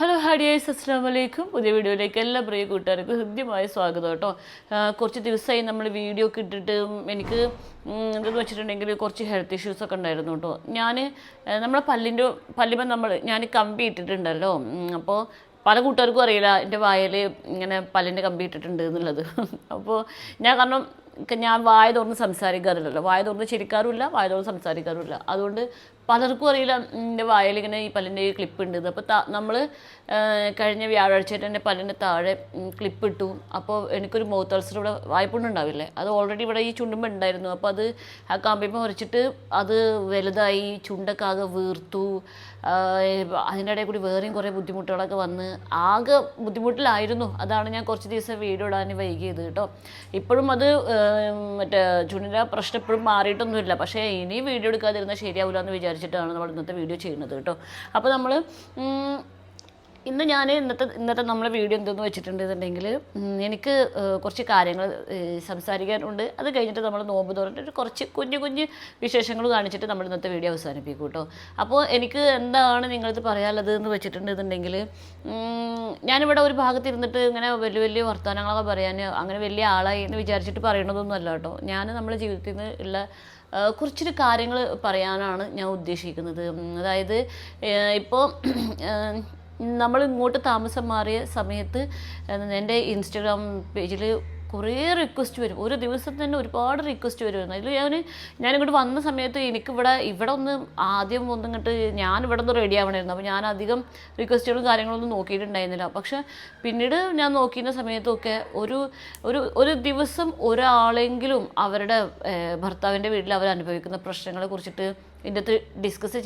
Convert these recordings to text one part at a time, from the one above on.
Hello ഹാഡിയേഴ്സ്, അസ്സാം വലൈക്കും. പുതിയ വീഡിയോയിലേക്ക് എല്ലാ പ്രിയ കൂട്ടുകാർക്കും ഹൃദ്യമായ സ്വാഗതം കേട്ടോ. കുറച്ച് ദിവസമായി നമ്മൾ വീഡിയോ ഒക്കെ ഇട്ടിട്ട് എനിക്ക് എന്തെന്ന് വെച്ചിട്ടുണ്ടെങ്കിൽ കുറച്ച് ഹെൽത്ത് ഇഷ്യൂസൊക്കെ ഉണ്ടായിരുന്നു കേട്ടോ. നമ്മളെ പല്ലിപ്പം ഞാൻ കമ്പി ഇട്ടിട്ടുണ്ടല്ലോ. അപ്പോൾ പല കൂട്ടുകാർക്കും അറിയില്ല എൻ്റെ വായിൽ ഇങ്ങനെ പല്ലിൻ്റെ കമ്പി ഇട്ടിട്ടുണ്ട് എന്നുള്ളത്. അപ്പോൾ ഞാൻ വായ തുറന്ന് സംസാരിക്കാറില്ലല്ലോ, വായ തുറന്ന് ചിരിക്കാറുമില്ല, വായ തുറന്ന് സംസാരിക്കാറുമില്ല. അതുകൊണ്ട് പലർക്കും അറിയില്ല എൻ്റെ വായിൽ ഇങ്ങനെ ഈ പല്ലിൻ്റെ ക്ലിപ്പ് ഉണ്ട്. അപ്പോൾ നമ്മൾ കഴിഞ്ഞ വ്യാഴാഴ്ചയായിട്ട് എൻ്റെ പല്ലിൻ്റെ താഴെ ക്ലിപ്പ് ഇട്ടു. അപ്പോൾ എനിക്കൊരു മൗത്ത് അൾസർ, ഇവിടെ വായ്പുണ്ടുണ്ടാവില്ലേ, അത് ഓൾറെഡി ഇവിടെ ഈ ചുണ്ടുമ്പോൾ ഉണ്ടായിരുന്നു. അപ്പോൾ അത് ആ കമ്പിമ്പോൾ വരച്ചിട്ട് അത് വലുതായി, ചുണ്ടൊക്കെ ആകെ വീർത്തു. അതിൻ്റെ ഇടയിൽ കൂടി വേറെയും കുറേ ബുദ്ധിമുട്ടുകളൊക്കെ വന്ന് ആകെ ബുദ്ധിമുട്ടിലായിരുന്നു. അതാണ് ഞാൻ കുറച്ച് ദിവസം വീഡിയോ ഇടാൻ വൈകിയത് കേട്ടോ. ഇപ്പോഴും അത് ചുണ്ടിൻ്റെ പ്രശ്നം ഇപ്പോഴും മാറിയിട്ടൊന്നുമില്ല. പക്ഷേ ഇനി വീഡിയോ എടുക്കാതിരുന്നാൽ ശരിയാവില്ല എന്ന് വിചാരിച്ചിട്ടാണ് നമ്മൾ ഇന്നത്തെ വീഡിയോ ചെയ്യുന്നത് കേട്ടോ. അപ്പോൾ നമ്മൾ ഇന്നത്തെ നമ്മളെ വീഡിയോ എന്തെന്ന് വെച്ചിട്ടുണ്ടെന്നുണ്ടെങ്കിൽ എനിക്ക് കുറച്ച് കാര്യങ്ങൾ സംസാരിക്കാനുണ്ട്. അത് കഴിഞ്ഞിട്ട് നമ്മൾ നോമ്പ് തുറന്നിട്ട് കുറച്ച് കുഞ്ഞു വിശേഷങ്ങൾ കാണിച്ചിട്ട് നമ്മൾ ഇന്നത്തെ വീഡിയോ അവസാനിപ്പിക്കും കേട്ടോ. അപ്പോൾ എനിക്ക് എന്താണ് നിങ്ങളത് പറയാനുള്ളത് എന്ന് വെച്ചിട്ടുണ്ടെന്നുണ്ടെങ്കിൽ, ഞാനിവിടെ ഒരു ഭാഗത്തിരുന്നിട്ട് ഇങ്ങനെ വലിയ വർത്തമാനങ്ങളൊക്കെ പറയാൻ അങ്ങനെ വലിയ ആളായി എന്ന് വിചാരിച്ചിട്ട് പറയണതൊന്നും അല്ല കേട്ടോ. നമ്മുടെ ജീവിതത്തിൽ നിന്ന് ഉള്ള കുറച്ചൊരു കാര്യങ്ങൾ പറയാനാണ് ഞാൻ ഉദ്ദേശിക്കുന്നത്. അതായത് ഇപ്പോൾ നമ്മൾ ഇങ്ങോട്ട് താമസം മാറിയ സമയത്ത് എൻ്റെ ഇൻസ്റ്റഗ്രാം പേജിൽ കുറേ റിക്വസ്റ്റ് വരും. ഒരു ദിവസം തന്നെ ഒരുപാട് റിക്വസ്റ്റ് വരുമായിരുന്നു. അതിൽ ഞാനിങ്ങോട്ട് വന്ന സമയത്ത് ഇവിടെ ഒന്ന് ആദ്യം ഒന്നിങ്ങോട്ട് ഞാനിവിടെ ഒന്ന് റെഡി ആവണമായിരുന്നു. അപ്പോൾ ഞാൻ അധികം റിക്വസ്റ്റുകളും കാര്യങ്ങളൊന്നും നോക്കിയിട്ടുണ്ടായിരുന്നില്ല. പക്ഷെ പിന്നീട് ഞാൻ നോക്കിയിരുന്ന സമയത്തൊക്കെ ഒരു ദിവസം ഒരാളെങ്കിലും അവരുടെ ഭർത്താവിൻ്റെ വീട്ടിൽ അവർ അനുഭവിക്കുന്ന പ്രശ്നങ്ങളെ കുറിച്ചിട്ട് ഇതിൻ്റെ അകത്ത് ഡിസ്കസ്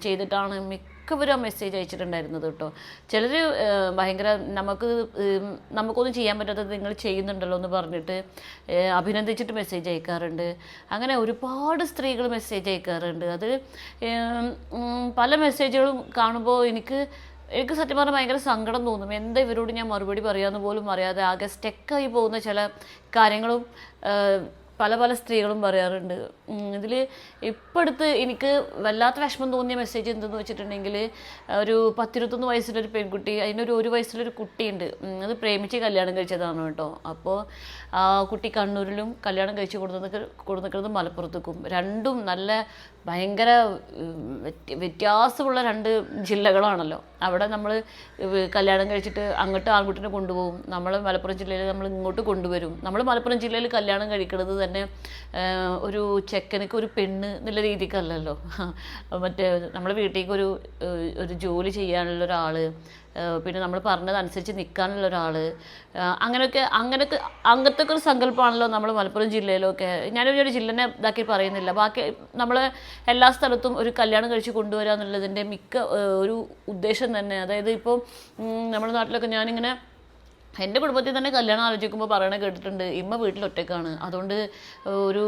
ചെയ്തിട്ടാണ് മിക്കവരും ആ മെസ്സേജ് അയച്ചിട്ടുണ്ടായിരുന്നത് കേട്ടോ. ചിലർ ഭയങ്കര നമുക്കൊന്നും ചെയ്യാൻ പറ്റാത്തത് നിങ്ങൾ ചെയ്യുന്നുണ്ടല്ലോ എന്ന് പറഞ്ഞിട്ട് അഭിനന്ദിച്ചിട്ട് മെസ്സേജ് അയക്കാറുണ്ട്. അങ്ങനെ ഒരുപാട് സ്ത്രീകൾ മെസ്സേജ് അയക്കാറുണ്ട്. അത് പല മെസ്സേജുകളും കാണുമ്പോൾ എനിക്ക് സത്യം പറഞ്ഞാൽ ഭയങ്കര സങ്കടം തോന്നും. എന്താ ഇവരോട് ഞാൻ മറുപടി പറയാമെന്ന് പോലും അറിയാതെ ആകെ സ്റ്റക്കായി പോകുന്ന ചില കാര്യങ്ങളും പല സ്ത്രീകളും പറയാറുണ്ട്. ഇതിൽ ഇപ്പോഴടുത്ത് എനിക്ക് വല്ലാത്ത വിഷമം തോന്നിയ മെസ്സേജ് എന്തെന്ന് വെച്ചിട്ടുണ്ടെങ്കിൽ, ഒരു 10-21 വയസ്സിലൊരു പെൺകുട്ടി, അതിനൊരു 1 വയസ്സിലൊരു കുട്ടിയുണ്ട്. അത് പ്രേമിച്ച് കല്യാണം കഴിച്ചതാണ് കേട്ടോ. അപ്പോൾ ആ കുട്ടി കണ്ണൂരിലും കല്യാണം കഴിച്ച് കൊടുക്കുന്നത് മലപ്പുറത്തേക്കും. രണ്ടും നല്ല ഭയങ്കര വ്യത്യാസമുള്ള 2 ജില്ലകളാണല്ലോ. അവിടെ നമ്മൾ കല്യാണം കഴിച്ചിട്ട് അങ്ങോട്ട് ആൺകുട്ടിനെ കൊണ്ടുപോകും, നമ്മൾ മലപ്പുറം ജില്ലയിൽ നമ്മൾ ഇങ്ങോട്ട് കൊണ്ടുവരും. നമ്മൾ മലപ്പുറം ജില്ലയിൽ കല്യാണം കഴിക്കുന്നത് തന്നെ ഒരു ചെക്കനക്ക് ഒരു പെണ്ണ് എന്നുള്ള രീതിക്കല്ലല്ലോ. നമ്മളെ വീട്ടിലേക്ക് ഒരു ജോലി ചെയ്യാനുള്ള ഒരാൾ, പിന്നെ നമ്മൾ പറഞ്ഞതനുസരിച്ച് നിൽക്കാനുള്ള ഒരാൾ, അങ്ങനത്തെ ഒരു സങ്കല്പമാണല്ലോ നമ്മൾ മലപ്പുറം ജില്ലയിലൊക്കെ. ഞാനൊരു ജില്ലനെ ഇതാക്കി പറയുന്നില്ല, ബാക്കി നമ്മൾ എല്ലാ സ്ഥലത്തും ഒരു കല്യാണം കഴിച്ച് കൊണ്ടുവരിക എന്നുള്ളതിൻ്റെ ഒരു ഉദ്ദേശം തന്നെ. അതായത് ഇപ്പോൾ നമ്മുടെ നാട്ടിലൊക്കെ ഞാനിങ്ങനെ എൻ്റെ കുടുംബത്തിൽ തന്നെ കല്യാണം ആലോചിക്കുമ്പോൾ പറയണ കേട്ടിട്ടുണ്ട്, ഇമ്മ വീട്ടിൽ ഒറ്റയ്ക്കാണ്, അതുകൊണ്ട് ഒരു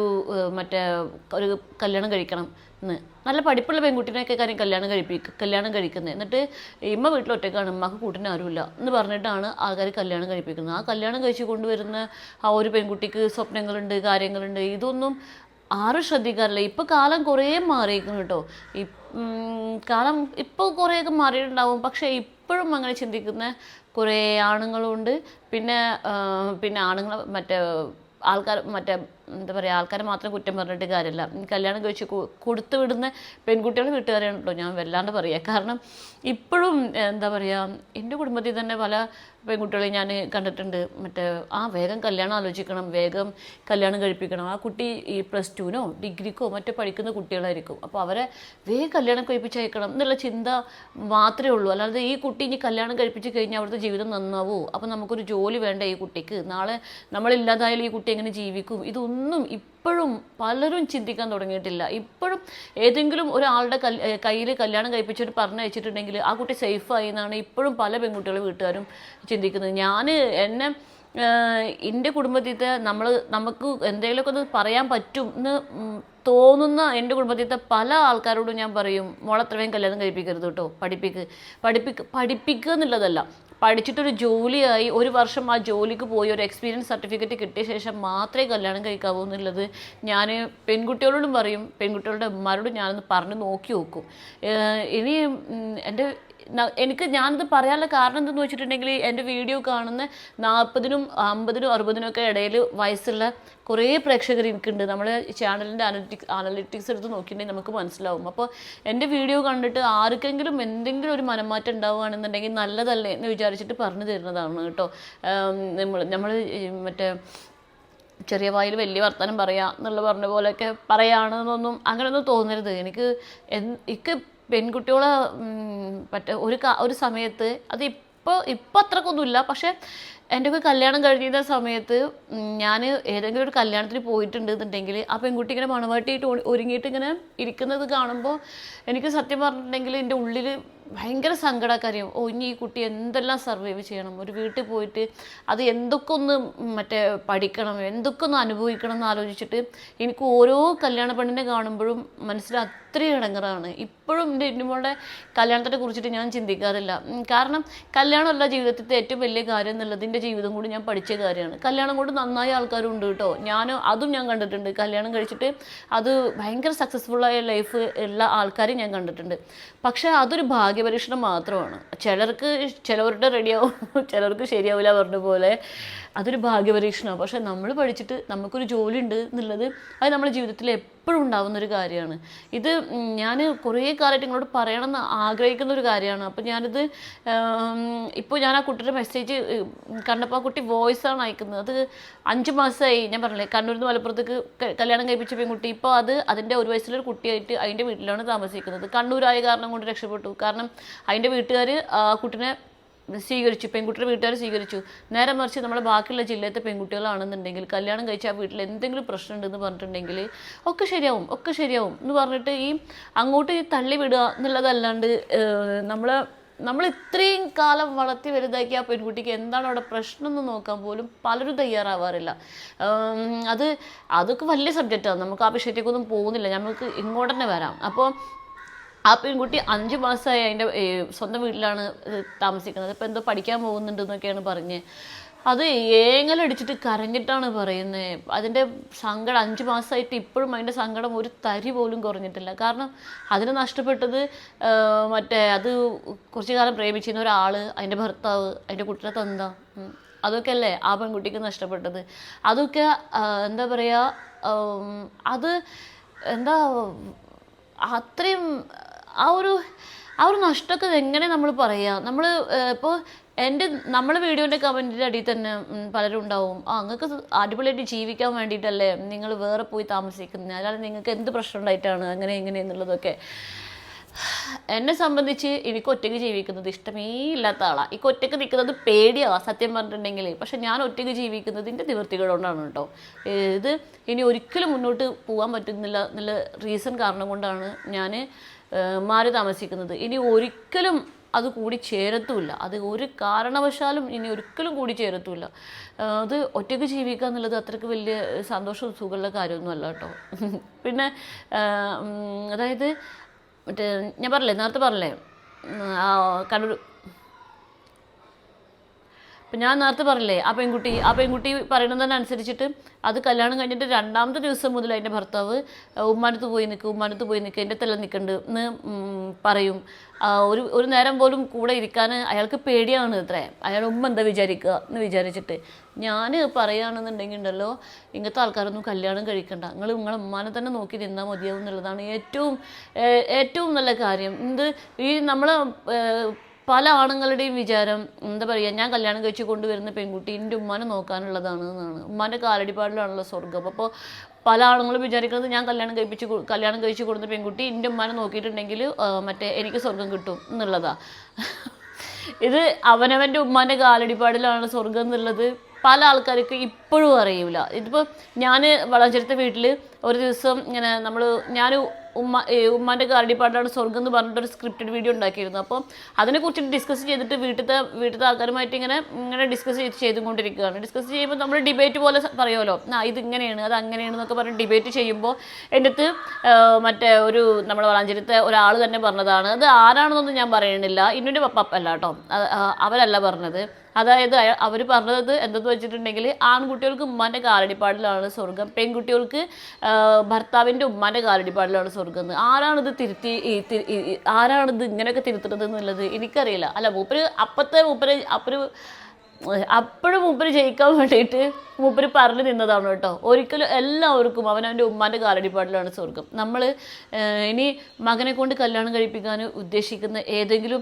കല്യാണം കഴിക്കണം എന്ന്. നല്ല പഠിപ്പുള്ള പെൺകുട്ടീനെയൊക്കെ കല്യാണം കഴിക്കുന്നത്. എന്നിട്ട് ഇമ്മ വീട്ടിൽ ഒറ്റയ്ക്കാണ്, ഇമ്മക്ക് കൂട്ടിന് ആരുമില്ല എന്ന് പറഞ്ഞിട്ടാണ് ആൾക്കാർ കല്യാണം കഴിപ്പിക്കുന്നത്. ആ കല്യാണം കഴിച്ച് കൊണ്ടുവരുന്ന ആ ഒരു പെൺകുട്ടിക്ക് സ്വപ്നങ്ങളുണ്ട്, കാര്യങ്ങളുണ്ട്. ഇതൊന്നും ആരും ശ്രദ്ധിക്കാറില്ല. ഇപ്പോൾ കാലം കുറേ മാറിയിരിക്കുന്നു കേട്ടോ. കാലം ഇപ്പോൾ കുറേയൊക്കെ മാറിയിട്ടുണ്ടാവും. പക്ഷേ ഇപ്പോഴും അങ്ങനെ ചിന്തിക്കുന്ന കുറേ ആണുങ്ങളുണ്ട്. പിന്നെ ആണുങ്ങൾ എന്താ പറയുക, ആൾക്കാരെ മാത്രം കുറ്റം പറഞ്ഞിട്ട് കാര്യമില്ല. കല്യാണം കഴിച്ച് കൊടുത്തു വിടുന്ന പെൺകുട്ടികളുടെ വീട്ടുകാരെയാണ് കേട്ടോ ഞാൻ വല്ലാണ്ട് പറയുക. കാരണം ഇപ്പോഴും എന്താ പറയുക, എൻ്റെ കുടുംബത്തിൽ തന്നെ പല പെൺകുട്ടികളെ ഞാൻ കണ്ടിട്ടുണ്ട്. വേഗം കല്യാണം ആലോചിക്കണം, വേഗം കല്യാണം കഴിപ്പിക്കണം. ആ കുട്ടി ഈ +2നോ ഡിഗ്രിക്കോ മറ്റോ പഠിക്കുന്ന കുട്ടികളായിരിക്കും. അപ്പോൾ അവരെ വേഗം കല്യാണം കഴിപ്പിച്ചയക്കണം എന്നുള്ള ചിന്ത മാത്രമേ ഉള്ളൂ. അല്ലാതെ ഈ കുട്ടി ഇനി കല്യാണം കഴിപ്പിച്ച് കഴിഞ്ഞാൽ അവിടുത്തെ ജീവിതം നന്നാവോ, അപ്പോൾ നമുക്കൊരു ജോലി വേണ്ട ഈ കുട്ടിക്ക്, നാളെ നമ്മളില്ലാതായാലും ഈ കുട്ടി എങ്ങനെ ജീവിക്കും, ഇതൊന്നും ഇപ്പോഴും പലരും ചിന്തിക്കാൻ തുടങ്ങിയിട്ടില്ല. ഇപ്പോഴും ഏതെങ്കിലും ഒരാളുടെ കയ്യിൽ കല്യാണം കഴിപ്പിച്ചിട്ട് പറഞ്ഞു വെച്ചിട്ടുണ്ടെങ്കിൽ ആ കുട്ടി സേഫായി എന്നാണ് ഇപ്പോഴും പല പെൺകുട്ടികളും വീട്ടുകാരും ചിന്തിക്കുന്നത്. എൻ്റെ കുടുംബത്തിലത്തെ നമുക്ക് എന്തെങ്കിലുമൊക്കെ ഒന്ന് പറയാൻ പറ്റും എന്ന് തോന്നുന്ന എൻ്റെ കുടുംബത്തിലത്തെ പല ആൾക്കാരോടും ഞാൻ പറയും, മോളെത്രയും കല്യാണം കഴിപ്പിക്കരുത് കേട്ടോ, പഠിപ്പിക്കുക എന്നുള്ളതല്ല, പഠിച്ചിട്ടൊരു ജോലിയായി 1 വർഷം ആ ജോലിക്ക് പോയി ഒരു എക്സ്പീരിയൻസ് സർട്ടിഫിക്കറ്റ് കിട്ടിയ ശേഷം മാത്രമേ കല്യാണം കഴിക്കാവൂ എന്നുള്ളത് ഞാൻ പെൺകുട്ടികളോടും പറയും. പെൺകുട്ടികളുടെ ഉമ്മാരോടും ഞാനൊന്ന് പറഞ്ഞ് നോക്കി നോക്കും. ഇനി ഞാനത് പറയാനുള്ള കാരണം എന്തെന്ന് വെച്ചിട്ടുണ്ടെങ്കിൽ എൻ്റെ വീഡിയോ കാണുന്ന 40-നും 50-നും 60-നും ഒക്കെ ഇടയിൽ വയസ്സുള്ള കുറേ പ്രേക്ഷകർ എനിക്കുണ്ട്. നമ്മുടെ ചാനലിൻ്റെ അനലിറ്റിക്സ് എടുത്ത് നോക്കിയിട്ടുണ്ടെങ്കിൽ നമുക്ക് മനസ്സിലാവും. അപ്പോൾ എൻ്റെ വീഡിയോ കണ്ടിട്ട് ആർക്കെങ്കിലും എന്തെങ്കിലും ഒരു മനംമാറ്റം ഉണ്ടാവുകയാണെന്നുണ്ടെങ്കിൽ നല്ലതല്ലേ എന്ന് വിചാരിച്ചിട്ട് പറഞ്ഞു തരുന്നതാണ് കേട്ടോ. നമ്മൾ മറ്റേ ചെറിയ വായിൽ വലിയ വർത്തമാനം പറയാം എന്നുള്ള പറഞ്ഞ പോലെയൊക്കെ പറയുകയാണെന്നൊന്നും അങ്ങനെയൊന്നും തോന്നരുത്. എനിക്ക് പെൺകുട്ടികളെ ഒരു സമയത്ത് അത് ഇപ്പോൾ അത്രക്കൊന്നുമില്ല, പക്ഷേ എൻ്റെയൊക്കെ കല്യാണം കഴിഞ്ഞ സമയത്ത് ഞാൻ ഏതെങ്കിലും ഒരു കല്യാണത്തിന് പോയിട്ടുണ്ടെന്നുണ്ടെങ്കിൽ ആ പെൺകുട്ടി ഇങ്ങനെ മണവാട്ടിയിട്ട് ഒരുങ്ങിയിട്ട് ഇങ്ങനെ ഇരിക്കുന്നത് കാണുമ്പോൾ എനിക്ക് സത്യം പറഞ്ഞിട്ടുണ്ടെങ്കിൽ എൻ്റെ ഉള്ളിൽ ഭയങ്കര സങ്കടക്കാര്യം. ഇനി ഈ കുട്ടി എന്തെല്ലാം സർവൈവ് ചെയ്യണം, ഒരു വീട്ടിൽ പോയിട്ട് അത് എന്തൊക്കെ ഒന്ന് പഠിക്കണം, എന്തൊക്കെ ഒന്ന് അനുഭവിക്കണം എന്ന് ആലോചിച്ചിട്ട് എനിക്ക് ഓരോ കല്യാണ പെണ്ണിനെ കാണുമ്പോഴും മനസ്സിൽ അത്രയും ഇടങ്ങറാണ്. ഇപ്പോഴും എൻ്റെ ഇന്നുമോളുടെ കല്യാണത്തെ കുറിച്ചിട്ട് ഞാൻ ചിന്തിക്കാറില്ല. കാരണം കല്യാണമല്ല ജീവിതത്തിൻ്റെ ഏറ്റവും വലിയ കാര്യം എന്നുള്ളത് എൻ്റെ ജീവിതം കൂടി ഞാൻ പഠിച്ച കാര്യമാണ്. കല്യാണം കൊണ്ട് നന്നായ ആൾക്കാരും ഉണ്ട് കേട്ടോ. അതും ഞാൻ കണ്ടിട്ടുണ്ട്. കല്യാണം കഴിച്ചിട്ട് അത് ഭയങ്കര സക്സസ്ഫുള്ളായ ലൈഫ് ഉള്ള ആൾക്കാരെ ഞാൻ കണ്ടിട്ടുണ്ട്. പക്ഷേ അതൊരു ഭാഗ്യപരീക്ഷണം മാത്രമാണ്. ചിലവരുടെ റെഡിയാവും, ചിലർക്ക് ശരിയാവില്ല പറഞ്ഞ പോലെ അതൊരു ഭാഗ്യപരീക്ഷണമാണ്. പക്ഷേ നമ്മൾ പഠിച്ചിട്ട് നമുക്കൊരു ജോലി ഉണ്ട് എന്നുള്ളത് അത് നമ്മുടെ ജീവിതത്തിൽ എപ്പോഴും ഉണ്ടാകുന്നൊരു കാര്യമാണ്. ഇത് ഞാൻ കുറേ കാലമായിട്ട് നിങ്ങളോട് പറയണമെന്ന് ആഗ്രഹിക്കുന്ന ഒരു കാര്യമാണ്. അപ്പോൾ ഞാനിത് ഇപ്പോൾ ഞാൻ ആ കുട്ടിയുടെ മെസ്സേജ് കണ്ടപ്പോൾ ആ കുട്ടി വോയിസാണ് അയക്കുന്നത്. അത് 5 മാസമായി. ഞാൻ പറഞ്ഞില്ലേ, കണ്ണൂരിൽ നിന്ന് മലപ്പുറത്തേക്ക് കല്യാണം കഴിപ്പിച്ച പെൺകുട്ടി ഇപ്പോൾ അതിൻ്റെ 1 വയസ്സിലൊരു കുട്ടിയായിട്ട് അതിൻ്റെ വീട്ടിലാണ് താമസിക്കുന്നത്. കണ്ണൂരായ കാരണം കൊണ്ട് രക്ഷപ്പെട്ടു. കാരണം അതിൻ്റെ വീട്ടുകാർ ആ കുട്ടിനെ സ്വീകരിച്ചു, പെൺകുട്ടിയുടെ വീട്ടുകാർ സ്വീകരിച്ചു. നേരെ മറിച്ച് നമ്മുടെ ബാക്കിയുള്ള ജില്ലത്തെ പെൺകുട്ടികളാണെന്നുണ്ടെങ്കിൽ കല്യാണം കഴിച്ച ആ വീട്ടിൽ എന്തെങ്കിലും പ്രശ്നം ഉണ്ടെന്ന് പറഞ്ഞിട്ടുണ്ടെങ്കിൽ ഒക്കെ ശരിയാവും എന്ന് പറഞ്ഞിട്ട് അങ്ങോട്ട് തള്ളി വിടുക എന്നുള്ളതല്ലാണ്ട് നമ്മൾ ഇത്രയും കാലം വളർത്തി വലുതാക്കി ആ പെൺകുട്ടിക്ക് എന്താണ് അവിടെ പ്രശ്നം എന്ന് നോക്കാൻ പോലും പലരും തയ്യാറാവാറില്ല. അതൊക്കെ വലിയ സബ്ജക്റ്റാണ്. നമുക്ക് ആ വിഷയത്തേക്കൊന്നും പോകുന്നില്ല, നമുക്ക് ഇങ്ങോട്ട് തന്നെ വരാം. അപ്പോൾ ആ പെൺകുട്ടി 5 മാസമായി അതിൻ്റെ സ്വന്തം വീട്ടിലാണ് താമസിക്കുന്നത്. ഇപ്പോൾ എന്തോ പഠിക്കാൻ പോകുന്നുണ്ടെന്നൊക്കെയാണ് പറഞ്ഞത്. അത് ഏങ്ങലടിച്ചിട്ട് കരഞ്ഞിട്ടാണ് പറയുന്നത്. അതിൻ്റെ സങ്കടം 5 മാസമായിട്ട് ഇപ്പോഴും അതിൻ്റെ സങ്കടം ഒരു തരി പോലും കുറഞ്ഞിട്ടില്ല. കാരണം അതിന് നഷ്ടപ്പെട്ടത് അത് കുറച്ചു കാലം പ്രേമിച്ചിരുന്ന ഒരാൾ, അതിൻ്റെ ഭർത്താവ്, അതിൻ്റെ കുട്ടിയുടെ തന്ത, അതൊക്കെ അല്ലേ ആ പെൺകുട്ടിക്ക് നഷ്ടപ്പെട്ടത്. അതൊക്കെ എന്താ പറയുക, അത് അത്രയും ആ ഒരു നഷ്ടമൊക്കെ എങ്ങനെ നമ്മൾ പറയുക. നമ്മൾ ഇപ്പോൾ നമ്മളെ വീഡിയോൻ്റെ കമൻറ്റിൻ്റെ അടിയിൽ തന്നെ പലരും ഉണ്ടാവും, നിങ്ങൾക്ക് അടിപൊളിയായിട്ട് ജീവിക്കാൻ വേണ്ടിയിട്ടല്ലേ നിങ്ങൾ വേറെ പോയി താമസിക്കുന്നത്, അല്ലാതെ നിങ്ങൾക്ക് എന്ത് പ്രശ്നം ഉണ്ടായിട്ടാണ് അങ്ങനെ ഇങ്ങനെ എന്നുള്ളതൊക്കെ. എന്നെ സംബന്ധിച്ച് എനിക്ക് ഒറ്റയ്ക്ക് ജീവിക്കുന്നത് ഇഷ്ടമേ ഇല്ലാത്ത ആളാണ്. എനിക്ക് ഒറ്റയ്ക്ക് നിൽക്കുന്നത് പേടിയാണ് സത്യം പറഞ്ഞിട്ടുണ്ടെങ്കിൽ. പക്ഷെ ഞാൻ ഒറ്റയ്ക്ക് ജീവിക്കുന്നതിൻ്റെ നിവൃത്തികളോണ്ടാണ് കേട്ടോ. ഇത് ഇനി ഒരിക്കലും മുന്നോട്ട് പോകാൻ പറ്റുന്നില്ല എന്നുള്ള റീസൺ കാരണം കൊണ്ടാണ് ഞാൻ മാറി താമസിക്കുന്നത്. ഇനി ഒരിക്കലും അത് കൂടി ചേരത്തുമില്ല. അത് ഒരു കാരണവശാലും ഇനി ഒരിക്കലും കൂടി ചേരത്തുമില്ല. അത് ഒറ്റയ്ക്ക് ജീവിക്കുക എന്നുള്ളത് അത്രയ്ക്ക് വലിയ സന്തോഷവും സുഖമുള്ള കാര്യമൊന്നുമല്ല കേട്ടോ. പിന്നെ അതായത് ഞാൻ നേരത്തെ പറഞ്ഞില്ലേ കണ്ണൂർ, അപ്പം ഞാൻ നേരത്തെ പറഞ്ഞില്ലേ ആ പെൺകുട്ടി പറയുന്നതിനനുസരിച്ചിട്ട് അത് കല്യാണം കഴിഞ്ഞിട്ട് 2ാമത്തെ ദിവസം മുതൽ അതിൻ്റെ ഭർത്താവ് ഉമ്മാനത്ത് പോയി നിൽക്കുക എൻ്റെ തല നിൽക്കണ്ട് എന്ന് പറയും. ഒരു നേരം പോലും കൂടെ ഇരിക്കാൻ അയാൾക്ക് പേടിയാണ് അത്രേ. അയാൾ ഉമ്മ എന്താ വിചാരിക്കുക എന്ന് വിചാരിച്ചിട്ട്. ഞാൻ പറയുകയാണെന്നുണ്ടെങ്കിൽ ഉണ്ടല്ലോ, ഇങ്ങനത്തെ ആൾക്കാരൊന്നും കല്യാണം കഴിക്കണ്ട, നിങ്ങളെ ഉമ്മാനെ തന്നെ നോക്കി നിന്നാൽ മതിയാവും എന്നുള്ളതാണ് ഏറ്റവും നല്ല കാര്യം. നമ്മളെ പല ആണുങ്ങളുടെയും വിചാരം എന്താ പറയുക, ഞാൻ കല്യാണം കഴിച്ച് കൊണ്ടുവരുന്ന പെൺകുട്ടി എൻ്റെ ഉമ്മാനെ നോക്കാനുള്ളതാണ് എന്നാണ്. ഉമ്മാൻ്റെ കാലടിപ്പാടിലാണല്ലോ സ്വർഗം. അപ്പോൾ പല ആണുങ്ങളും വിചാരിക്കുന്നത് ഞാൻ കല്യാണം കഴിച്ച് കൊടുത്ത പെൺകുട്ടി എൻ്റെ ഉമ്മാനെ നോക്കിയിട്ടുണ്ടെങ്കിൽ എനിക്ക് സ്വർഗം കിട്ടും എന്നുള്ളതാണ്. ഇത് അവനവൻ്റെ ഉമ്മാൻ്റെ കാലടിപ്പാടിലാണ് സ്വർഗം എന്നുള്ളത് പല ആൾക്കാർക്ക് ഇപ്പോഴും അറിയില്ല. ഇതിപ്പോൾ ഞാൻ വളാഞ്ചേരത്തെ വീട്ടിൽ ഒരു ദിവസം ഇങ്ങനെ ഞാൻ ഉമ്മാൻ്റെ കാലടിപ്പാടിലാണ് സ്വർഗം എന്ന് പറഞ്ഞിട്ടൊരു സ്ക്രിപ്റ്റഡ് വീഡിയോ ഉണ്ടാക്കിയിരുന്നു. അപ്പോൾ അതിനെക്കുറിച്ച് ഡിസ്കസ് ചെയ്തിട്ട് വീട്ടിലത്തെ ആൾക്കാരുമായിട്ട് ഇങ്ങനെ ഡിസ്കസ് ചെയ്തുകൊണ്ടിരിക്കുകയാണ്. ഡിസ്കസ് ചെയ്യുമ്പോൾ നമ്മൾ ഡിബേറ്റ് പോലെ പറയുമല്ലോ, ഇതിങ്ങനെയാണ് അത് അങ്ങനെയാണ് എന്നൊക്കെ പറഞ്ഞ് ഡിബേറ്റ് ചെയ്യുമ്പോൾ എൻ്റെ അടുത്ത് നമ്മുടെ വളാഞ്ചേരത്തെ ഒരാൾ തന്നെ പറഞ്ഞതാണ്. അത് ആരാണെന്നൊന്നും ഞാൻ പറയണില്ല, ഇന്നുൻ്റെ പപ്പ അല്ല കേട്ടോ, അവരല്ല പറഞ്ഞത്. അതായത് അവർ പറഞ്ഞത് എന്തെന്ന് വെച്ചിട്ടുണ്ടെങ്കിൽ ആൺകുട്ടികൾക്ക് ഉമ്മാൻ്റെ കാലടിപ്പാടിലാണ് സ്വർഗം, പെൺകുട്ടികൾക്ക് ഭർത്താവിൻ്റെ ഉമ്മാൻ്റെ കാലടിപ്പാടിലാണ് സ്വർഗം. സ്വർഗ്ഗം എന്ന്. ആരാണിത് ആരാണിത് ഇങ്ങനെയൊക്കെ തിരുത്തുന്നത് എന്നുള്ളത് എനിക്കറിയില്ല. അല്ല മൂപ്പര് അപ്പോഴും മൂപ്പര് ജയിക്കാൻ വേണ്ടിയിട്ട് മൂപ്പര് പറഞ്ഞു നിന്നതാണ് കേട്ടോ. ഒരിക്കലും എല്ലാവർക്കും അവനവൻ്റെ ഉമ്മാൻ്റെ കാലടിപ്പാടിലാണ് സ്വർഗം. നമ്മൾ ഇനി മകനെ കൊണ്ട് കല്യാണം കഴിപ്പിക്കാൻ ഉദ്ദേശിക്കുന്ന ഏതെങ്കിലും,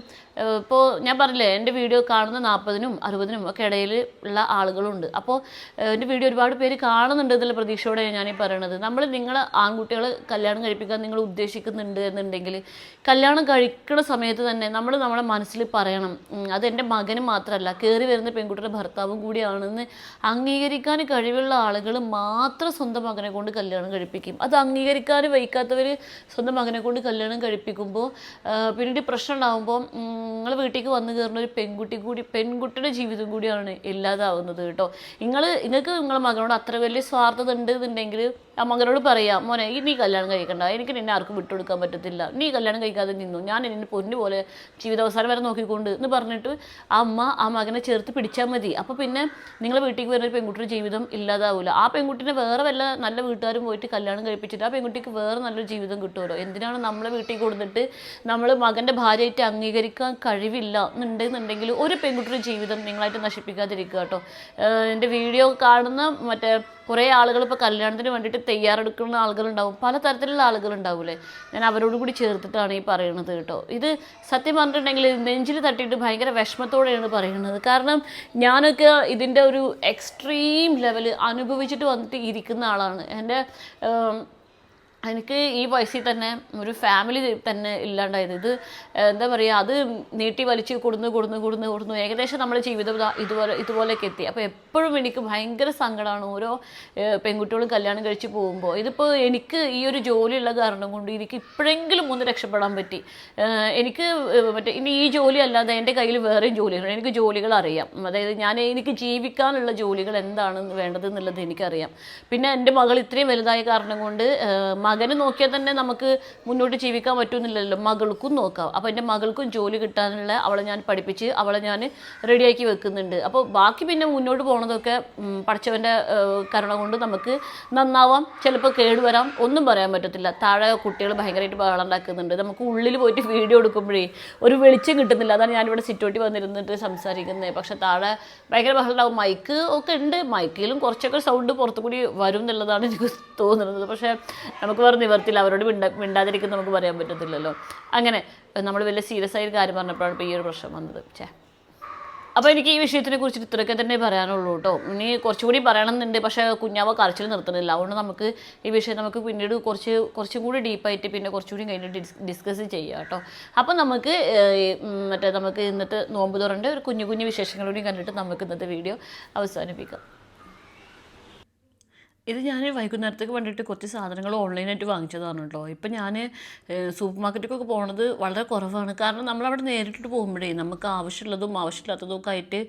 ഇപ്പോൾ ഞാൻ പറഞ്ഞില്ലേ എൻ്റെ വീഡിയോ കാണുന്ന 40-നും 60-നും ഒക്കെ ഇടയിൽ ഉള്ള ആളുകളുണ്ട്. അപ്പോൾ എൻ്റെ വീഡിയോ ഒരുപാട് പേര് കാണുന്നുണ്ട് എന്നുള്ള പ്രതീക്ഷയോടെയാണ് ഞാനീ പറയണത്. നിങ്ങളെ ആൺകുട്ടികളെ കല്യാണം കഴിപ്പിക്കാൻ നിങ്ങൾ ഉദ്ദേശിക്കുന്നുണ്ട് എന്നുണ്ടെങ്കിൽ കല്യാണം കഴിക്കുന്ന സമയത്ത് തന്നെ നമ്മളെ മനസ്സിൽ പറയണം, അതെൻ്റെ മകന് മാത്രമല്ല കയറി വരുന്ന പെൺകുട്ടിയുടെ ഭർത്താവും കൂടിയാണെന്ന് അംഗീകരിക്കാൻ കഴിവുള്ള ആളുകൾ മാത്രം സ്വന്തം മകനെ കൊണ്ട് കല്യാണം കഴിപ്പിക്കും. അത് അംഗീകരിക്കാൻ വയ്ക്കാത്തവർ സ്വന്തം മകനെ കൊണ്ട് കല്യാണം കഴിപ്പിക്കുമ്പോൾ പിന്നീട് പ്രശ്നം ഉണ്ടാകുമ്പോൾ നിങ്ങൾ വീട്ടിലേക്ക് വന്നു കയറുന്ന ഒരു പെൺകുട്ടിയുടെ ജീവിതം കൂടിയാണ് ഇല്ലാതാവുന്നത് കേട്ടോ. നിങ്ങൾക്ക് നിങ്ങളെ മകനോട് അത്ര വലിയ സ്വാർത്ഥത ഉണ്ട് എന്നുണ്ടെങ്കിൽ ആ മകനോട് പറയാം, മോനെ നീ കല്യാണം കഴിക്കണ്ട, എനിക്ക് നിന്നെ ആർക്കും വിട്ടുകൊടുക്കാൻ പറ്റത്തില്ല, നീ കല്യാണം കഴിക്കാതെ നിന്നു, ഞാൻ നിന്നെ പൊന്നു പോലെ ജീവിതാവസാനം വരെ നോക്കിക്കൊണ്ട് എന്ന് പറഞ്ഞിട്ട് ആ മകനെ ചേർത്ത് പിടിച്ചാൽ മതി. അപ്പോൾ പിന്നെ നിങ്ങളെ വീട്ടിലേക്ക് വരുന്ന ഒരു പെൺകുട്ടിയുടെ ജീവിതം ഇല്ലാതാവില്ല. ആ പെൺകുട്ടിനെ വേറെ വല്ല നല്ല വീട്ടുകാരും പോയിട്ട് കല്യാണം കഴിപ്പിച്ചിട്ട് ആ പെൺകുട്ടിക്ക് വേറെ നല്ലൊരു ജീവിതം കിട്ടുമല്ലോ. എന്തിനാണ് നമ്മളെ വീട്ടിൽ കൊടുത്തിട്ട് നമ്മൾ മകൻ്റെ ഭാര്യയായിട്ട് അംഗീകരിക്കാൻ കഴിവില്ല എന്നുണ്ടെന്നുണ്ടെങ്കിൽ ഒരു പെൺകുട്ടിയുടെ ജീവിതം നിങ്ങളായിട്ട് നശിപ്പിക്കാതിരിക്കുക കേട്ടോ. എൻ്റെ വീഡിയോ കാണുന്ന കുറേ ആളുകൾ ഇപ്പോൾ കല്യാണത്തിന് വേണ്ടിയിട്ട് തയ്യാറെടുക്കുന്ന ആളുകളുണ്ടാവും, പലതരത്തിലുള്ള ആളുകളുണ്ടാവില്ലേ. ഞാൻ അവരോട് കൂടി ചേർത്തിട്ടാണ് ഈ പറയുന്നത് കേട്ടോ. ഇത് സത്യം പറഞ്ഞിട്ടുണ്ടെങ്കിൽ നെഞ്ചിൽ തട്ടിയിട്ട് ഭയങ്കര വിഷമത്തോടെയാണ് പറയുന്നത്. കാരണം ഞാനൊക്കെ ഇതിൻ്റെ ഒരു എക്സ്ട്രീം ലെവൽ അനുഭവിച്ചിട്ട് വന്നിട്ട് ഇരിക്കുന്ന ആളാണ്. എനിക്ക് ഈ വയസ്സിൽ തന്നെ ഒരു ഫാമിലി തന്നെ ഇല്ലാണ്ടായത്. ഇത് എന്താ പറയുക, അത് നീട്ടി വലിച്ച് കൊടുന്നു ഏകദേശം നമ്മുടെ ജീവിതം ഇതുപോലെയൊക്കെ എത്തി. അപ്പോൾ എപ്പോഴും എനിക്ക് ഭയങ്കര സങ്കടമാണ് ഓരോ പെൺകുട്ടികളും കല്യാണം കഴിച്ച് പോകുമ്പോൾ. ഇതിപ്പോൾ എനിക്ക് ഈ ഒരു ജോലിയുള്ള കാരണം കൊണ്ട് എനിക്ക് ഇപ്പോഴെങ്കിലും ഒന്ന് രക്ഷപ്പെടാൻ പറ്റി. എനിക്ക് ഇനി ഈ ജോലി അല്ലാതെ എൻ്റെ കയ്യിൽ വേറെയും ജോലികളുണ്ട്. എനിക്ക് ജോലികൾ അറിയാം. അതായത് എനിക്ക് ജീവിക്കാനുള്ള ജോലികൾ എന്താണ് വേണ്ടതെന്നുള്ളത് എനിക്കറിയാം. പിന്നെ എൻ്റെ മകൾ ഇത്രയും വലുതായ കാരണം കൊണ്ട് മകന് നോക്കിയാൽ തന്നെ നമുക്ക് മുന്നോട്ട് ജീവിക്കാൻ പറ്റുന്നില്ലല്ലോ, മകൾക്കും നോക്കാം. അപ്പോൾ എൻ്റെ മകൾക്കും ജോലി കിട്ടാനുള്ള അവളെ ഞാൻ പഠിപ്പിച്ച് അവളെ ഞാൻ റെഡിയാക്കി വെക്കുന്നുണ്ട്. അപ്പോൾ ബാക്കി പിന്നെ മുന്നോട്ട് പോകുന്നതൊക്കെ പഠിച്ചവൻ്റെ കരുണ കൊണ്ട് നമുക്ക് നന്നാവാം, ചിലപ്പോൾ കേടുവരാം, ഒന്നും പറയാൻ പറ്റത്തില്ല. താഴെ കുട്ടികൾ ഭയങ്കരമായിട്ട് ബഹളം ഉണ്ടാക്കുന്നുണ്ട്. നമുക്ക് ഉള്ളിൽ പോയിട്ട് വീഡിയോ എടുക്കുമ്പോഴേ ഒരു വെളിച്ചം കിട്ടുന്നില്ല. അതാണ് ഞാനിവിടെ സിറ്റോട്ടി വന്നിരുന്നിട്ട് സംസാരിക്കുന്നത്. പക്ഷെ താഴെ ഭയങ്കര ബഹളം ഉണ്ടാവും. മൈക്ക് ഒക്കെ ഉണ്ട്, മൈക്കിലും കുറച്ചൊക്കെ സൗണ്ട് പുറത്തു കൂടി വരും എന്നുള്ളതാണ് എനിക്ക് തോന്നുന്നത്. പക്ഷേ നമുക്ക് വേറെ നിവർത്തില്ല, അവരോട് മിണ്ടാതിരിക്കും നമുക്ക് പറയാൻ പറ്റത്തില്ലല്ലോ. അങ്ങനെ നമ്മൾ വലിയ സീരിയസ് ആയൊരു കാര്യം പറഞ്ഞപ്പോഴാണ് ഇപ്പോൾ ഈ ഒരു പ്രശ്നം വന്നത്. അപ്പോൾ എനിക്ക് ഈ വിഷയത്തിനെ കുറിച്ചിട്ട് ഇത്രയൊക്കെ തന്നെ പറയാനുള്ളൂ കേട്ടോ. ഇനി കുറച്ചുകൂടി പറയണമെന്നുണ്ട്, പക്ഷേ കുഞ്ഞാവ കരച്ചിൽ നിർത്തുന്നില്ല. അതുകൊണ്ട് നമുക്ക് ഈ വിഷയം നമുക്ക് പിന്നീട് കുറച്ചും കൂടി ഡീപ്പായിട്ട് പിന്നെ കുറച്ചുകൂടി കഴിഞ്ഞിട്ട് ഡിസ്കസ് ചെയ്യാം കേട്ടോ. അപ്പം നമുക്ക് നമുക്ക് ഇന്നത്തെ നോമ്പ് തുറൻ്റെ ഒരു കുഞ്ഞു വിശേഷങ്ങളൂടെയും കണ്ടിട്ട് നമുക്ക് ഇന്നത്തെ വീഡിയോ അവസാനിപ്പിക്കാം. ഇത് ഞാൻ വൈകുന്നേരത്തേക്ക് വേണ്ടിയിട്ട് കുറച്ച് സാധനങ്ങൾ ഓൺലൈനായിട്ട് വാങ്ങിച്ചതാണ് കേട്ടോ. ഇപ്പം ഞാൻ സൂപ്പർ മാർക്കറ്റിലേക്കൊക്കെ പോകുന്നത് വളരെ കുറവാണ്. കാരണം നമ്മളവിടെ നേരിട്ട് പോകുമ്പോഴേ നമുക്ക് ആവശ്യമുള്ളതും ആവശ്യമില്ലാത്തതും ഒക്കെ ആയിട്ട്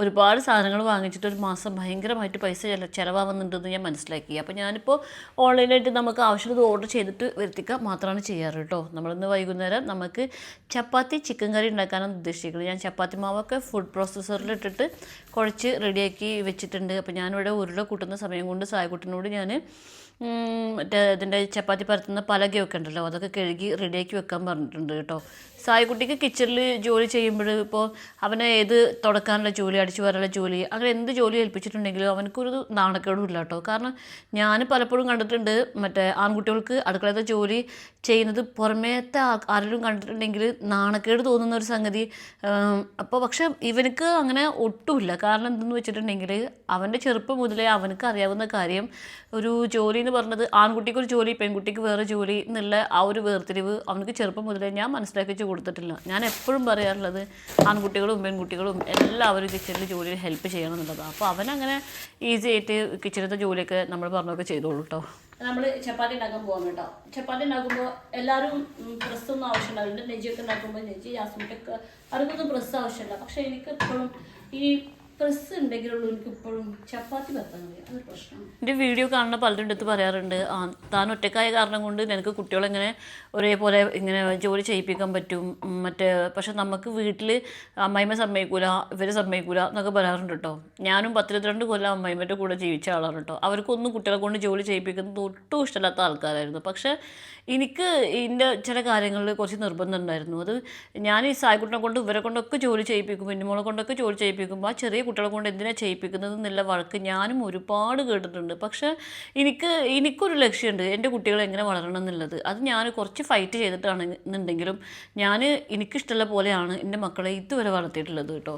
ഒരുപാട് സാധനങ്ങൾ വാങ്ങിച്ചിട്ട് ഒരു മാസം ഭയങ്കരമായിട്ട് പൈസ ചിലവാകുന്നുണ്ടെന്ന് ഞാൻ മനസ്സിലാക്കി. അപ്പോൾ ഞാനിപ്പോൾ ഓൺലൈനായിട്ട് നമുക്ക് ആവശ്യമുള്ളത് ഓർഡർ ചെയ്തിട്ട് വരുത്തിക്കുക മാത്രമാണ് ചെയ്യാറ് കേട്ടോ. നമ്മളിന്ന് വൈകുന്നേരം നമുക്ക് ചപ്പാത്തി ചിക്കൻ കറി ഉണ്ടാക്കാനാണ് ഉദ്ദേശിക്കുന്നത്. ഞാൻ ചപ്പാത്തി മാവൊക്കെ ഫുഡ് പ്രോസസ്സറിലിട്ടിട്ട് കുഴച്ച് റെഡിയാക്കി വെച്ചിട്ടുണ്ട്. അപ്പോൾ ഞാനിവിടെ ഉരുള കൂട്ടുന്ന സമയം കൊണ്ട് സായക്കുട്ടിനോട് ഞാൻ ഇതിൻ്റെ ചപ്പാത്തി പരത്തുന്ന പലകയൊക്കെ ഉണ്ടല്ലോ, അതൊക്കെ കഴുകി റെഡിയാക്കി വെക്കാൻ പറഞ്ഞിട്ടുണ്ട് കേട്ടോ. സായിക്കുട്ടിക്ക് കിച്ചണിൽ ജോലി ചെയ്യുമ്പോൾ ഇപ്പോൾ അവനെ ഏത് തുടക്കാനുള്ള ജോലി, അടിച്ചു വരാനുള്ള ജോലി, അങ്ങനെ എന്ത് ജോലി ഏൽപ്പിച്ചിട്ടുണ്ടെങ്കിലും അവനക്കൊരു നാണക്കേടും ഇല്ല കേട്ടോ. കാരണം ഞാൻ പലപ്പോഴും കണ്ടിട്ടുണ്ട് ആൺകുട്ടികൾക്ക് അടുക്കളത്തെ ജോലി ചെയ്യുന്നത് പുറമേത്തെ ആരെങ്കിലും കണ്ടിട്ടുണ്ടെങ്കിൽ നാണക്കേട് തോന്നുന്ന ഒരു സംഗതി. അപ്പോൾ പക്ഷെ ഇവനക്ക് അങ്ങനെ ഒട്ടുമില്ല. കാരണം എന്തെന്ന് വെച്ചിട്ടുണ്ടെങ്കിൽ അവൻ്റെ ചെറുപ്പം മുതലേ അവനക്ക് അറിയാവുന്ന കാര്യം ഒരു ജോലി എന്ന് പറഞ്ഞത് ആൺകുട്ടിക്കൊരു ജോലി പെൺകുട്ടിക്ക് വേറെ ജോലി എന്നുള്ള ആ ഒരു വേർതിരിവ് അവനക്ക് ചെറുപ്പം മുതലേ ഞാൻ മനസ്സിലാക്കി കൊടുത്തിട്ടില്ല. ഞാൻ എപ്പോഴും പറയാറുള്ളത് ആൺകുട്ടികളും പെൺകുട്ടികളും എല്ലാവരും കിച്ചണിൽ ജോലിയിൽ ഹെൽപ്പ് ചെയ്യണം എന്നുള്ളതാണ്. അപ്പോൾ അവനങ്ങനെ ഈസി ആയിട്ട് കിച്ചണിലത്തെ ജോലിയൊക്കെ നമ്മൾ പറഞ്ഞൊക്കെ ചെയ്തോളൂ കേട്ടോ. നമ്മൾ ചപ്പാത്തി ഉണ്ടാക്കാൻ പോകാം കേട്ടോ. ചപ്പാത്തി ഉണ്ടാക്കുമ്പോൾ എല്ലാവരും പ്രസ്സൊന്നും ആവശ്യമില്ല. എൻ്റെ നെജിയൊക്കെ ഉണ്ടാക്കുമ്പോൾ നെജി ജാസ്മിനൊക്കെ അവർക്കൊന്നും പ്രസ് ആവശ്യമില്ല. പക്ഷേ എനിക്ക് എപ്പോഴും ഈ പ്രസ് ഉണ്ടെങ്കിലുള്ളൂ എനിക്ക് ഇപ്പോഴും ചപ്പാത്തി പറ്റാൻ കഴിയും. അതൊരു പ്രശ്നമാണ്. എൻ്റെ വീഡിയോ കാണുന്ന പലരും അടുത്ത് പറയാറുണ്ട്, താൻ ഒറ്റക്കായ കാരണം കൊണ്ട് നിനക്ക് കുട്ടികളെങ്ങനെ ഒരേപോലെ ഇങ്ങനെ ജോലി ചെയ്യിപ്പിക്കാൻ പറ്റും, പക്ഷെ നമുക്ക് വീട്ടിൽ അമ്മായിമ്മ സമ്മതിക്കൂല, ഇവർ സമ്മതിക്കൂല എന്നൊക്കെ പറയാറുണ്ട് കേട്ടോ. ഞാനും 12 കൊല്ലം അമ്മായിമ്മൻ്റെ കൂടെ ജീവിച്ച ആളാണ് കേട്ടോ. അവർക്കൊന്നും കുട്ടികളെ കൊണ്ട് ജോലി ചെയ്യിപ്പിക്കുന്നത് ഒട്ടും ഇഷ്ടമില്ലാത്ത ആൾക്കാരായിരുന്നു. പക്ഷേ എനിക്ക് ഇതിൻ്റെ ചില കാര്യങ്ങളിൽ കുറച്ച് നിർബന്ധം ഉണ്ടായിരുന്നു. അത് ഞാൻ ഈ സായ്ക്കുട്ടിനെ കൊണ്ട് ഇവരെ കൊണ്ടൊക്കെ ജോലി ചെയ്യിപ്പിക്കും, പിന്നുമോളെ കൊണ്ടൊക്കെ ജോലി ചെയ്യിപ്പിക്കുമ്പോൾ ആ ചെറിയ കുട്ടികളെ കൊണ്ട് എന്തിനാണ് ചെയ്യിപ്പിക്കുന്നത് എന്നുള്ള വഴക്ക് ഞാനും ഒരുപാട് കേട്ടിട്ടുണ്ട്. പക്ഷേ എനിക്കൊരു ലക്ഷ്യമുണ്ട്, എൻ്റെ കുട്ടികളെ എങ്ങനെ വളരണം എന്നുള്ളത്. അത് ഞാൻ കുറച്ച് ഫൈറ്റ് ചെയ്തിട്ടാണെന്നുണ്ടെങ്കിലും എനിക്കിഷ്ടമുള്ള പോലെയാണ് എൻ്റെ മക്കളെ ഇതുവരെ വളർത്തിയിട്ടുള്ളത് കേട്ടോ.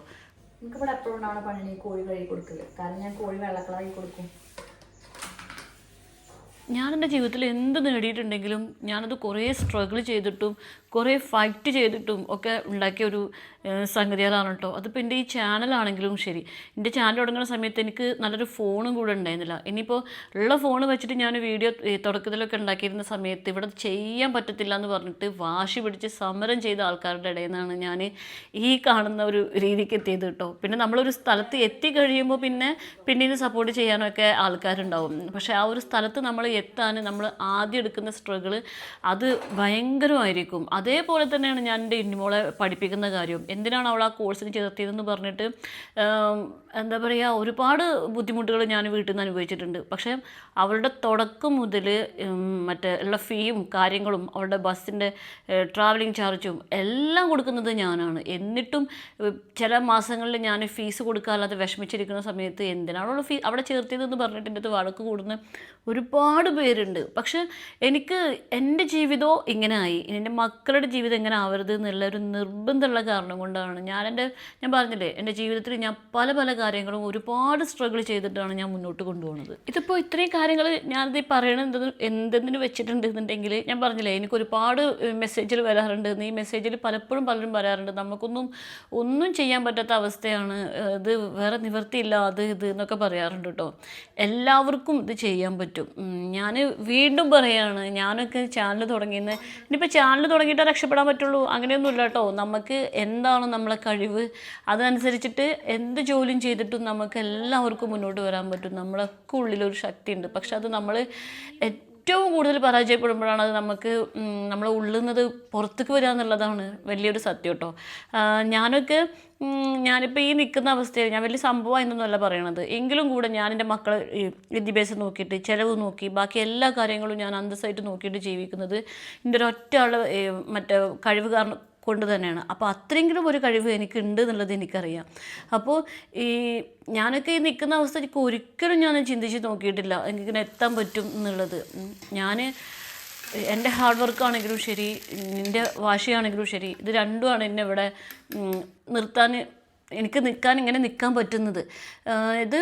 എനിക്കിവിടെ എപ്പോഴും ഉണ്ടാവുന്ന പണി കോഴി കഴുകി കൊടുക്കല്. കാരണം ഞാൻ കോഴി വെള്ളക്കളാക്കി കൊടുക്കും. ഞാൻ എൻ്റെ ജീവിതത്തിൽ എന്ത് നേടിയിട്ടുണ്ടെങ്കിലും ഞാനത് കുറേ സ്ട്രഗിൾ ചെയ്തിട്ടും കുറേ ഫൈറ്റ് ചെയ്തിട്ടും ഒക്കെ ഉണ്ടാക്കിയ ഒരു സംഗതികളാണ് കേട്ടോ. അതിപ്പോൾ എൻ്റെ ഈ ചാനലാണെങ്കിലും ശരി, എൻ്റെ ചാനൽ തുടങ്ങുന്ന സമയത്ത് എനിക്ക് നല്ലൊരു ഫോണും കൂടെ ഉണ്ടായിരുന്നില്ല. ഇനിയിപ്പോൾ ഉള്ള ഫോൺ വെച്ചിട്ട് ഞാൻ വീഡിയോ തുടക്കത്തിലൊക്കെ ഉണ്ടാക്കിയിരുന്ന സമയത്ത് ഇവിടെ ചെയ്യാൻ പറ്റത്തില്ല എന്ന് പറഞ്ഞിട്ട് വാശി പിടിച്ച് സമരം ചെയ്ത ആൾക്കാരുടെ ഇടയിൽ നിന്നാണ് ഞാൻ ഈ കാണുന്ന ഒരു രീതിക്ക് എത്തിയത് കേട്ടോ. പിന്നെ നമ്മളൊരു സ്ഥലത്ത് എത്തിക്കഴിയുമ്പോൾ പിന്നീട് സപ്പോർട്ട് ചെയ്യാനൊക്കെ ആൾക്കാരുണ്ടാവും. പക്ഷേ ആ ഒരു സ്ഥലത്ത് നമ്മൾ എത്താൻ നമ്മൾ ആദ്യം എടുക്കുന്ന സ്ട്രഗിൾ അത് ഭയങ്കരമായിരിക്കും. അതേപോലെ തന്നെയാണ് ഞാൻ എൻ്റെ ഇന്നുമോളെ പഠിപ്പിക്കുന്ന കാര്യം. എന്തിനാണ് അവൾ ആ കോഴ്സിന് ചേർത്തിയതെന്ന് പറഞ്ഞിട്ട് എന്താ പറയുക, ഒരുപാട് ബുദ്ധിമുട്ടുകൾ ഞാൻ വീട്ടിൽ നിന്ന് അനുഭവിച്ചിട്ടുണ്ട്. പക്ഷേ അവളുടെ തുടക്കം മുതൽ ഉള്ള ഫീയും കാര്യങ്ങളും അവളുടെ ബസ്സിൻ്റെ ട്രാവലിംഗ് ചാർജും എല്ലാം കൊടുക്കുന്നത് ഞാനാണ്. എന്നിട്ടും ചില മാസങ്ങളിൽ ഞാൻ ഫീസ് കൊടുക്കാതെ വിഷമിച്ചിരിക്കുന്ന സമയത്ത് എന്തിനാണ് അവൾ അവിടെ ചേർത്തിയതെന്ന് പറഞ്ഞിട്ട് എൻ്റെ അടുത്ത് വഴക്ക് കൂടുന്ന ഒരുപാട് പേരുണ്ട്. പക്ഷെ എനിക്ക് എൻ്റെ ജീവിതവും ഇങ്ങനെ ആയി, എൻ്റെ മക്കളുടെ ജീവിതം എങ്ങനെ ആവരുത് എന്നുള്ളൊരു നിർബന്ധമുള്ള കാരണം കൊണ്ടാണ് ഞാൻ പറഞ്ഞില്ലേ, എൻ്റെ ജീവിതത്തിൽ ഞാൻ പല കാര്യങ്ങളും ഒരുപാട് സ്ട്രഗിൾ ചെയ്തിട്ടാണ് ഞാൻ മുന്നോട്ട് കൊണ്ടുപോകുന്നത്. ഇതിപ്പോൾ ഇത്രയും കാര്യങ്ങൾ ഞാനിത് പറയണത് എന്തെന്ന് വെച്ചിട്ടുണ്ടെന്നുണ്ടെങ്കിൽ ഞാൻ പറഞ്ഞില്ലേ, എനിക്ക് ഒരുപാട് മെസ്സേജിൽ വരാറുണ്ട്. ഈ മെസ്സേജിൽ പലപ്പോഴും പലരും പറയാറുണ്ട്, ഒന്നും ചെയ്യാൻ പറ്റാത്ത അവസ്ഥയാണ്, ഇത് വേറെ നിവൃത്തിയില്ല, ഇത് എന്നൊക്കെ പറയാറുണ്ട് കേട്ടോ. എല്ലാവർക്കും ഇത് ചെയ്യാൻ പറ്റും. ഞാൻ വീണ്ടും പറയുകയാണ്, ഞാനൊക്കെ ചാനൽ തുടങ്ങിയെന്ന്, ഇനിയിപ്പോൾ ചാനൽ തുടങ്ങിയിട്ടേ രക്ഷപ്പെടാൻ പറ്റുള്ളൂ അങ്ങനെയൊന്നുമില്ല കേട്ടോ. നമുക്ക് എന്താണ് നമ്മളെ കഴിവ്, അതനുസരിച്ചിട്ട് എന്ത് ജോലിയും ചെയ്തിട്ടും നമുക്ക് എല്ലാവർക്കും മുന്നോട്ട് വരാൻ പറ്റും. നമ്മളൊക്കെ ഉള്ളിലൊരു ശക്തിയുണ്ട്. പക്ഷെ അത് നമ്മൾ ഏറ്റവും കൂടുതൽ പരാജയപ്പെടുമ്പോഴാണ് അത് നമ്മളെ ഉള്ളുന്നത് പുറത്തേക്ക് വരിക എന്നുള്ളതാണ് വലിയൊരു സത്യം കേട്ടോ. ഞാനിപ്പോൾ ഈ നിൽക്കുന്ന അവസ്ഥയിൽ ഞാൻ വലിയ സംഭവമായിരുന്നൊന്നുമല്ല പറയണത്. എങ്കിലും കൂടെ ഞാൻ എൻ്റെ മക്കളെ വിദ്യാഭ്യാസം നോക്കിയിട്ട്, ചിലവ് നോക്കി, ബാക്കി എല്ലാ കാര്യങ്ങളും ഞാൻ അന്തസ്സായിട്ട് നോക്കിയിട്ട് ജീവിക്കുന്നത് എൻ്റെ ഒരൊറ്റ കഴിവ് കാരണം കൊണ്ട് തന്നെയാണ്. അപ്പോൾ അത്രയെങ്കിലും ഒരു കഴിവ് എനിക്കുണ്ട് എന്നുള്ളത് എനിക്കറിയാം. അപ്പോൾ ഞാനൊക്കെ ഈ നിൽക്കുന്ന അവസ്ഥയ്ക്ക് ഒരിക്കലും ഞാൻ ചിന്തിച്ച് നോക്കിയിട്ടില്ല എനിക്കിങ്ങനെ എത്താൻ പറ്റും എന്നുള്ളത്. എൻ്റെ ഹാർഡ് വർക്കാണെങ്കിലും ശരി, എൻ്റെ വാശിയാണെങ്കിലും ശരി, ഇത് രണ്ടുമാണ് എന്നെ ഇവിടെ എനിക്ക് നിൽക്കാൻ പറ്റുന്നത്. ഇത്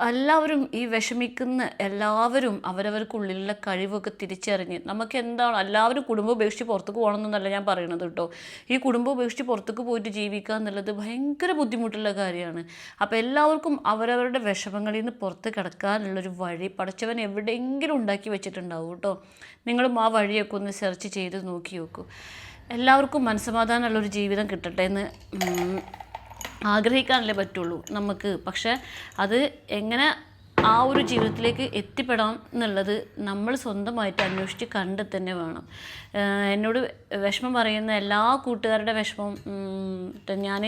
എല്ലാവരും ഈ വിഷമിക്കുന്ന എല്ലാവരും അവരവർക്കുള്ളിലുള്ള കഴിവൊക്കെ തിരിച്ചറിഞ്ഞ് നമുക്ക് എന്താണ്, എല്ലാവരും കുടുംബം ഉപേക്ഷിച്ച് പുറത്തേക്ക് പോകണമെന്നല്ല ഞാൻ പറയുന്നത് കേട്ടോ. ഈ കുടുംബം ഉപേക്ഷിച്ച് പുറത്തേക്ക് പോയിട്ട് ജീവിക്കുക എന്നുള്ളത് ഭയങ്കര ബുദ്ധിമുട്ടുള്ള കാര്യമാണ്. അപ്പോൾ എല്ലാവർക്കും അവരവരുടെ വിഷമങ്ങളിൽ നിന്ന് പുറത്ത് കിടക്കാനുള്ളൊരു വഴി പടച്ചവൻ എവിടെയെങ്കിലും ഉണ്ടാക്കി വെച്ചിട്ടുണ്ടാവും കേട്ടോ. നിങ്ങളും ആ വഴിയൊക്കെ ഒന്ന് സെർച്ച് ചെയ്ത് നോക്കി നോക്കൂ. എല്ലാവർക്കും മനസ്സമാധാനമുള്ളൊരു ജീവിതം കിട്ടട്ടെ എന്ന് ആഗ്രഹിക്കാനല്ലേ പറ്റുള്ളൂ നമുക്ക്. പക്ഷേ അത് എങ്ങനെ ആ ഒരു ജീവിതത്തിലേക്ക് എത്തിപ്പെടാം എന്നുള്ളത് നമ്മൾ സ്വന്തമായിട്ട് അന്വേഷിച്ച് കണ്ടെത്തന്നെ വേണം. എന്നോട് വിഷമം പറയുന്ന എല്ലാ കൂട്ടുകാരുടെ വിഷമം ഞാൻ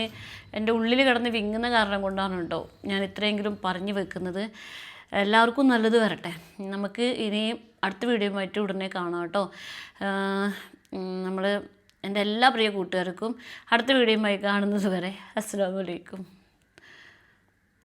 എൻ്റെ ഉള്ളിൽ കിടന്ന് വിങ്ങുന്ന കാരണം കൊണ്ടാണ് കേട്ടോ ഞാൻ ഇത്രയെങ്കിലും പറഞ്ഞു വെക്കുന്നത്. എല്ലാവർക്കും നല്ലത് വരട്ടെ. നമുക്ക് ഇനിയും അടുത്ത വീഡിയോയുമായിട്ട് ഉടനെ കാണാം കേട്ടോ. എൻ്റെ എല്ലാ പ്രിയ കൂട്ടുകാർക്കും അടുത്ത വീഡിയോയുമായി കാണുന്നത് വരെ അസ്സലാമു അലൈക്കും.